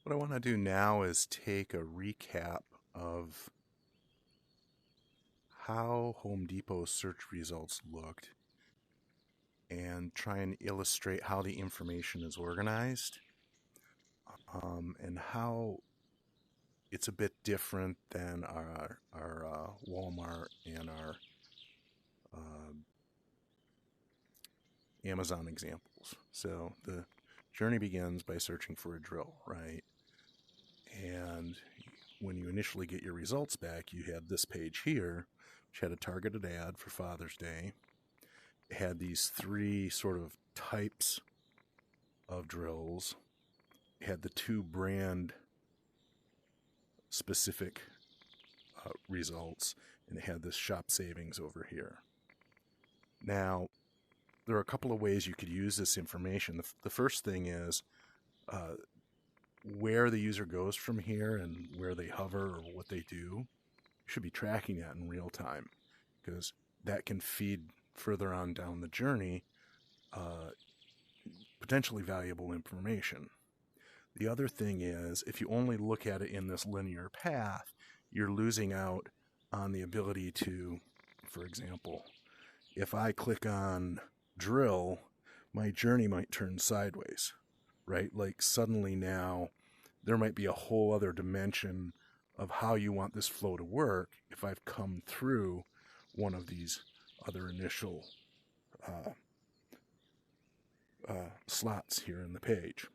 What I want to do now is take a recap of how Home Depot's search results looked and try and illustrate how the information is organized, and how it's a bit different than our Walmart and our uh, Amazon examples. So the journey begins by searching for a drill, right? And when you initially get your results back, you had this page here, which had a targeted ad for Father's Day. It had these three sort of types of drills. It had the two brand specific results, and it had this shop savings over here. Now, there are a couple of ways you could use this information. The first thing is where the user goes from here and where they hover or what they do. You should be tracking that in real time, because that can feed further on down the journey potentially valuable information. The other thing is, if you only look at it in this linear path, you're losing out on the ability to, for example, if I click on drill, my journey might turn sideways, right? Like suddenly now there might be a whole other dimension of how you want this flow to work if I've come through one of these other initial slots here in the page.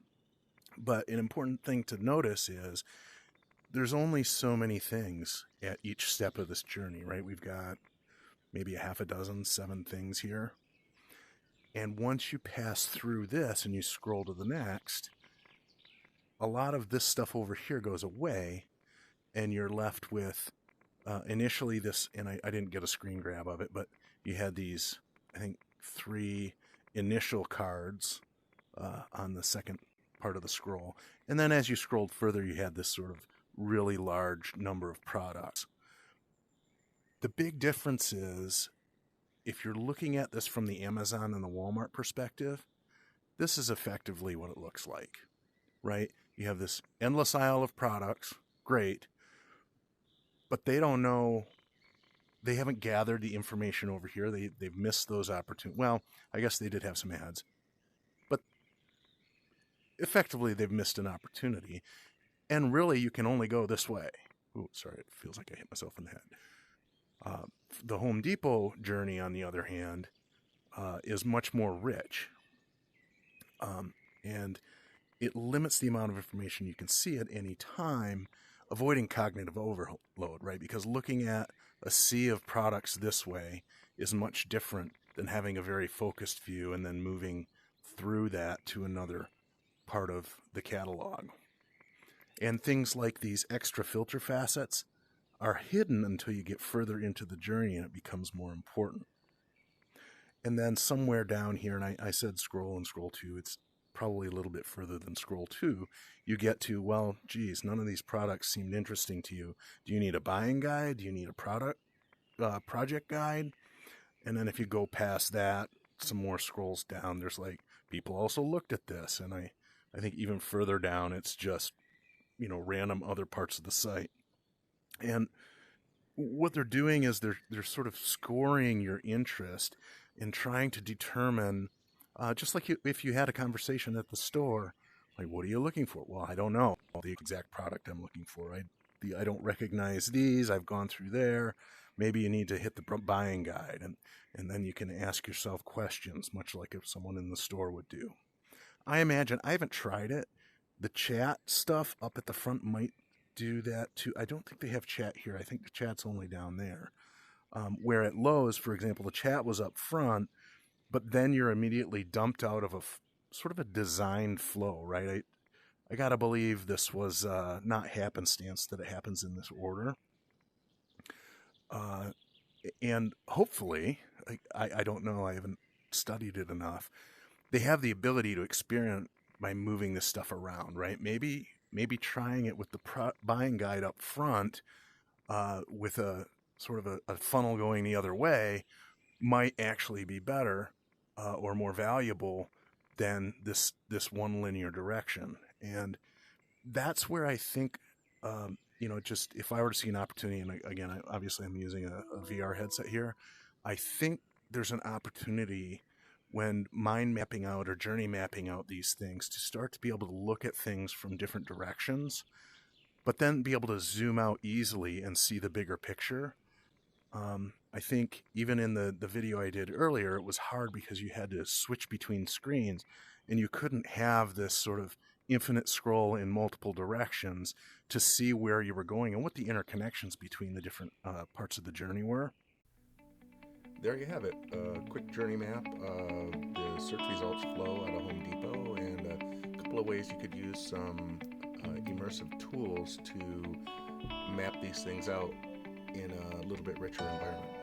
But an important thing to notice is there's only so many things at each step of this journey, right? We've got maybe a half a dozen, 7 things here. And once you pass through this and you scroll to the next, a lot of this stuff over here goes away, and you're left with initially this, and I didn't get a screen grab of it, but you had these, I think, 3 initial cards on the second part of the scroll. And then as you scrolled further, you had this sort of really large number of products. The big difference is, if you're looking at this from the Amazon and the Walmart perspective, this is effectively what it looks like, right? You have this endless aisle of products, great, but they don't know, they haven't gathered the information over here. They've missed those opportunities. Well, I guess they did have some ads, but effectively they've missed an opportunity. And really, you can only go this way. Oh, sorry, it feels like I hit myself in the head. The Home Depot journey, on the other hand, is much more rich. And it limits the amount of information you can see at any time, avoiding cognitive overload, right? Because looking at a sea of products this way is much different than having a very focused view and then moving through that to another part of the catalog. And things like these extra filter facets are hidden until you get further into the journey and it becomes more important. And then somewhere down here, and I said scroll and scroll 2, it's probably a little bit further than scroll 2, you get to, well, geez, none of these products seemed interesting to you. Do you need a buying guide? Do you need a project guide? And then if you go past that, some more scrolls down, there's like, people also looked at this. And I think even further down, it's just, random other parts of the site. And what they're doing is they're sort of scoring your interest and trying to determine, just like if you had a conversation at the store, like, what are you looking for? Well, I don't know the exact product I'm looking for. I don't recognize these. I've gone through there. Maybe you need to hit the buying guide, and then you can ask yourself questions, much like if someone in the store would do. I imagine, I haven't tried it. The chat stuff up at the front might do that too. I don't think they have chat here. I think the chat's only down there. Where at Lowe's, for example, the chat was up front, but then you're immediately dumped out of sort of a designed flow, right? I gotta believe this was not happenstance that it happens in this order. And hopefully, I don't know, I haven't studied it enough. They have the ability to experiment by moving this stuff around, right? Maybe trying it with the buying guide up front, with a sort of a funnel going the other way, might actually be better or more valuable than this one linear direction. And that's where I think, just if I were to see an opportunity, and again, obviously I'm using a VR headset here, I think there's an opportunity when mind mapping out or journey mapping out these things to start to be able to look at things from different directions, but then be able to zoom out easily and see the bigger picture. I think even in the video I did earlier, it was hard because you had to switch between screens and you couldn't have this sort of infinite scroll in multiple directions to see where you were going and what the interconnections between the different parts of the journey were. There you have it, a quick journey map of the search results flow out of Home Depot, and a couple of ways you could use some immersive tools to map these things out in a little bit richer environment.